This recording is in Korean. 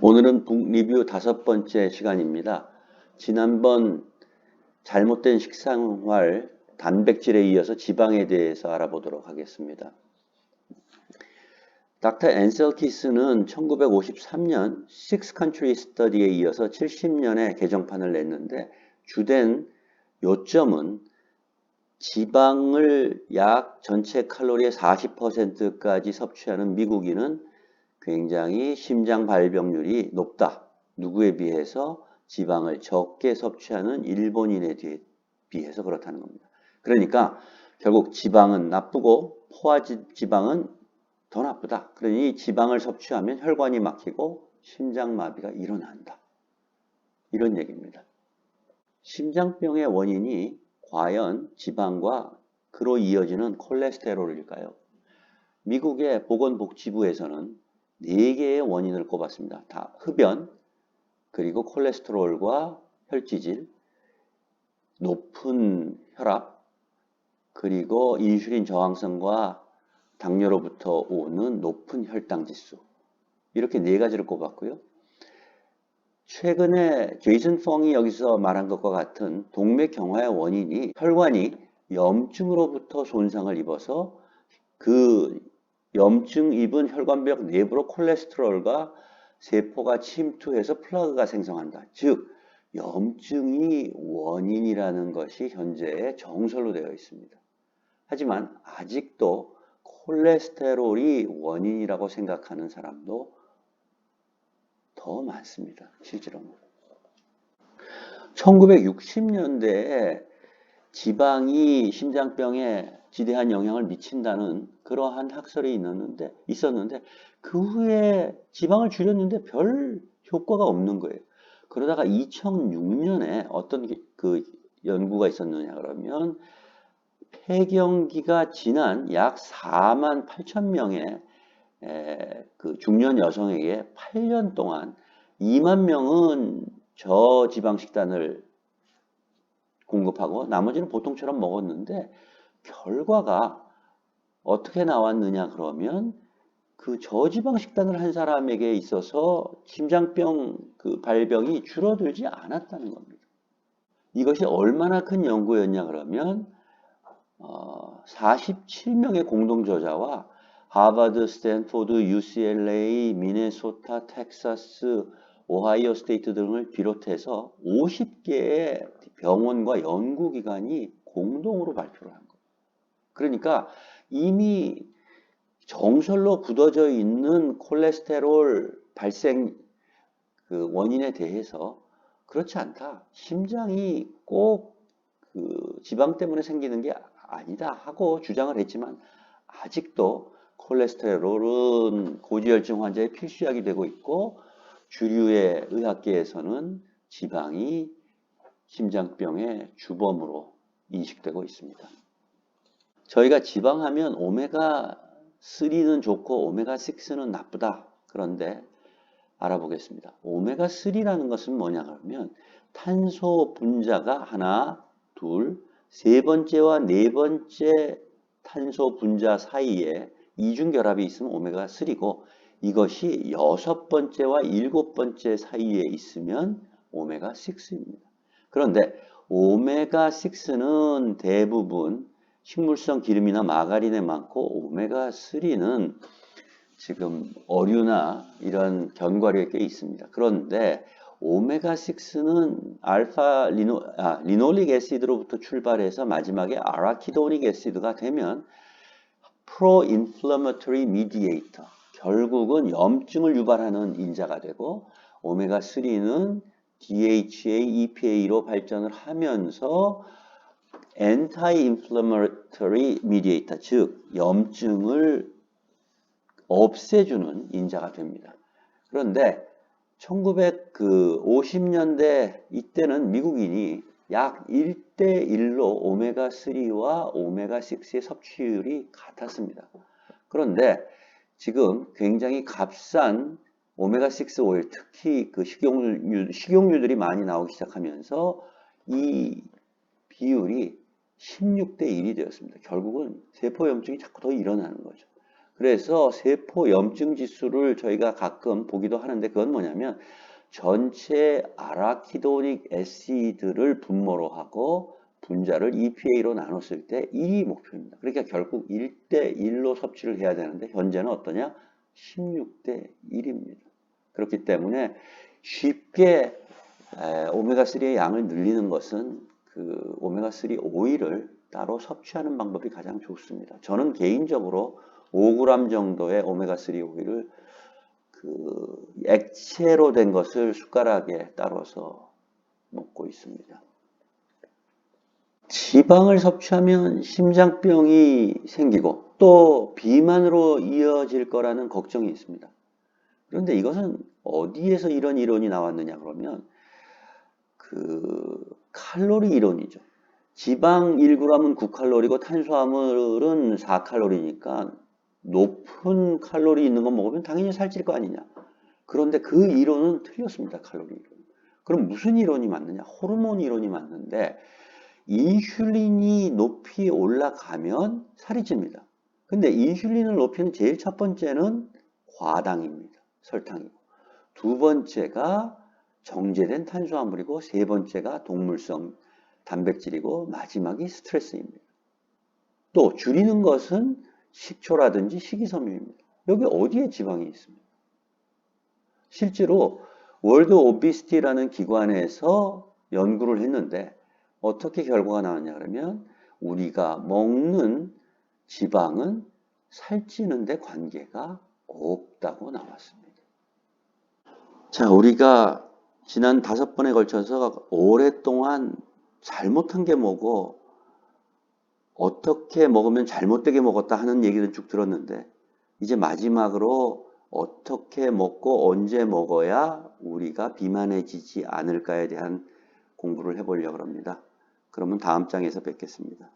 오늘은 북 리뷰 5번째 시간입니다. 지난번 잘못된 식생활, 단백질에 이어서 지방에 대해서 알아보도록 하겠습니다. 닥터 앤셀키스는 1953년 Six Country Study에 이어서 70년에 개정판을 냈는데 주된 요점은 지방을 약 전체 칼로리의 40%까지 섭취하는 미국인은 굉장히 심장 발병률이 높다. 누구에 비해서? 지방을 적게 섭취하는 일본인에 비해서 그렇다는 겁니다. 그러니까 결국 지방은 나쁘고 포화지방은 더 나쁘다. 그러니 지방을 섭취하면 혈관이 막히고 심장마비가 일어난다. 이런 얘기입니다. 심장병의 원인이 과연 지방과 그로 이어지는 콜레스테롤일까요? 미국의 보건복지부에서는 4개의 원인을 꼽았습니다. 다 흡연, 그리고 콜레스테롤과 혈지질, 높은 혈압, 그리고 인슐린 저항성과 당뇨로부터 오는 높은 혈당 지수. 이렇게 4가지를 꼽았고요. 최근에 제이슨 펑이 여기서 말한 것과 같은 동맥경화의 원인이 혈관이 염증으로부터 손상을 입어서 그 염증 입은 혈관벽 내부로 콜레스테롤과 세포가 침투해서 플라그가 생성한다. 즉 염증이 원인이라는 것이 현재 정설로 되어 있습니다. 하지만 아직도 콜레스테롤이 원인이라고 생각하는 사람도 더 많습니다. 실제로는. 1960년대에 지방이 심장병에 지대한 영향을 미친다는 그러한 학설이 있었는데 그 후에 지방을 줄였는데 별 효과가 없는 거예요. 그러다가 2006년에 어떤 그 연구가 있었느냐 그러면 폐경기가 지난 약 4만 8천 명의 그 중년 여성에게 8년 동안 2만 명은 저지방 식단을 공급하고 나머지는 보통처럼 먹었는데 결과가 어떻게 나왔느냐 그러면 그 저지방 식단을 한 사람에게 있어서 심장병 그 발병이 줄어들지 않았다는 겁니다. 이것이 얼마나 큰 연구였냐 그러면 47명의 공동저자와 하버드, 스탠포드, UCLA, 미네소타, 텍사스, 오하이오 스테이트 등을 비롯해서 50개의 병원과 연구기관이 공동으로 발표를 한 거예요. 그러니까 이미 정설로 굳어져 있는 콜레스테롤 발생 그 원인에 대해서 그렇지 않다. 심장이 꼭 그 지방 때문에 생기는 게 아니다 하고 주장을 했지만 아직도 콜레스테롤은 고지혈증 환자의 필수약이 되고 있고 주류의 의학계에서는 지방이 심장병의 주범으로 인식되고 있습니다. 저희가 지방하면 오메가3는 좋고 오메가6는 나쁘다. 그런데 알아보겠습니다. 오메가3라는 것은 뭐냐 그러면 탄소 분자가 하나, 둘, 세 번째와 네 번째 탄소 분자 사이에 이중결합이 있으면 오메가3고 이것이 6번째와 7번째 사이에 있으면 오메가6입니다. 그런데 오메가6는 대부분 식물성 기름이나 마가린에 많고 오메가3는 지금 어류나 이런 견과류에 꽤 있습니다. 그런데 오메가6는 리놀릭 애시드로부터 출발해서 마지막에 아라키도닉 애시드가 되면 프로인플라마토리 미디에이터 결국은 염증을 유발하는 인자가 되고 오메가3는 DHA, EPA로 발전을 하면서 anti-inflammatory mediator 즉 염증을 없애주는 인자가 됩니다. 그런데 1950년대 이때는 미국인이 약 1대1로 오메가3와 오메가6의 섭취율이 같았습니다. 그런데 지금 굉장히 값싼 오메가6 오일, 특히 그 식용유들이 많이 나오기 시작하면서 이 비율이 16대1이 되었습니다. 결국은 세포염증이 자꾸 더 일어나는 거죠. 그래서 세포 염증 지수를 저희가 가끔 보기도 하는데 그건 뭐냐면 전체 아라키도닉 애시드를 분모로 하고 분자를 EPA로 나눴을 때 1이 목표입니다. 그러니까 결국 1대 1로 섭취를 해야 되는데 현재는 어떠냐? 16대 1입니다. 그렇기 때문에 쉽게 오메가3의 양을 늘리는 것은 그 오메가3 오일을 따로 섭취하는 방법이 가장 좋습니다. 저는 개인적으로 5g 정도의 오메가3 오일을 그 액체로 된 것을 숟가락에 따라서 먹고 있습니다. 지방을 섭취하면 심장병이 생기고 또 비만으로 이어질 거라는 걱정이 있습니다. 그런데 이것은 어디에서 이런 이론이 나왔느냐 그러면 그 칼로리 이론이죠. 지방 1g은 9칼로리고 탄수화물은 4칼로리니까 높은 칼로리 있는 거 먹으면 당연히 살찔 거 아니냐. 그런데 그 이론은 틀렸습니다. 칼로리 이론. 그럼 무슨 이론이 맞느냐? 호르몬 이론이 맞는데 인슐린이 높이 올라가면 살이 찝니다. 근데 인슐린을 높이는 제일 첫 번째는 과당입니다. 설탕이고. 두 번째가 정제된 탄수화물이고 세 번째가 동물성 단백질이고 마지막이 스트레스입니다. 또 줄이는 것은 식초라든지 식이섬유입니다. 여기 어디에 지방이 있습니까? 실제로 월드 오비시티라는 기관에서 연구를 했는데 어떻게 결과가 나왔냐 그러면 우리가 먹는 지방은 살찌는 데 관계가 없다고 나왔습니다. 자, 우리가 지난 5번에 걸쳐서 오랫동안 잘못한 게 뭐고 어떻게 먹으면 잘못되게 먹었다 하는 얘기를 쭉 들었는데 이제 마지막으로 어떻게 먹고 언제 먹어야 우리가 비만해지지 않을까에 대한 공부를 해보려고 합니다. 그러면 다음 장에서 뵙겠습니다.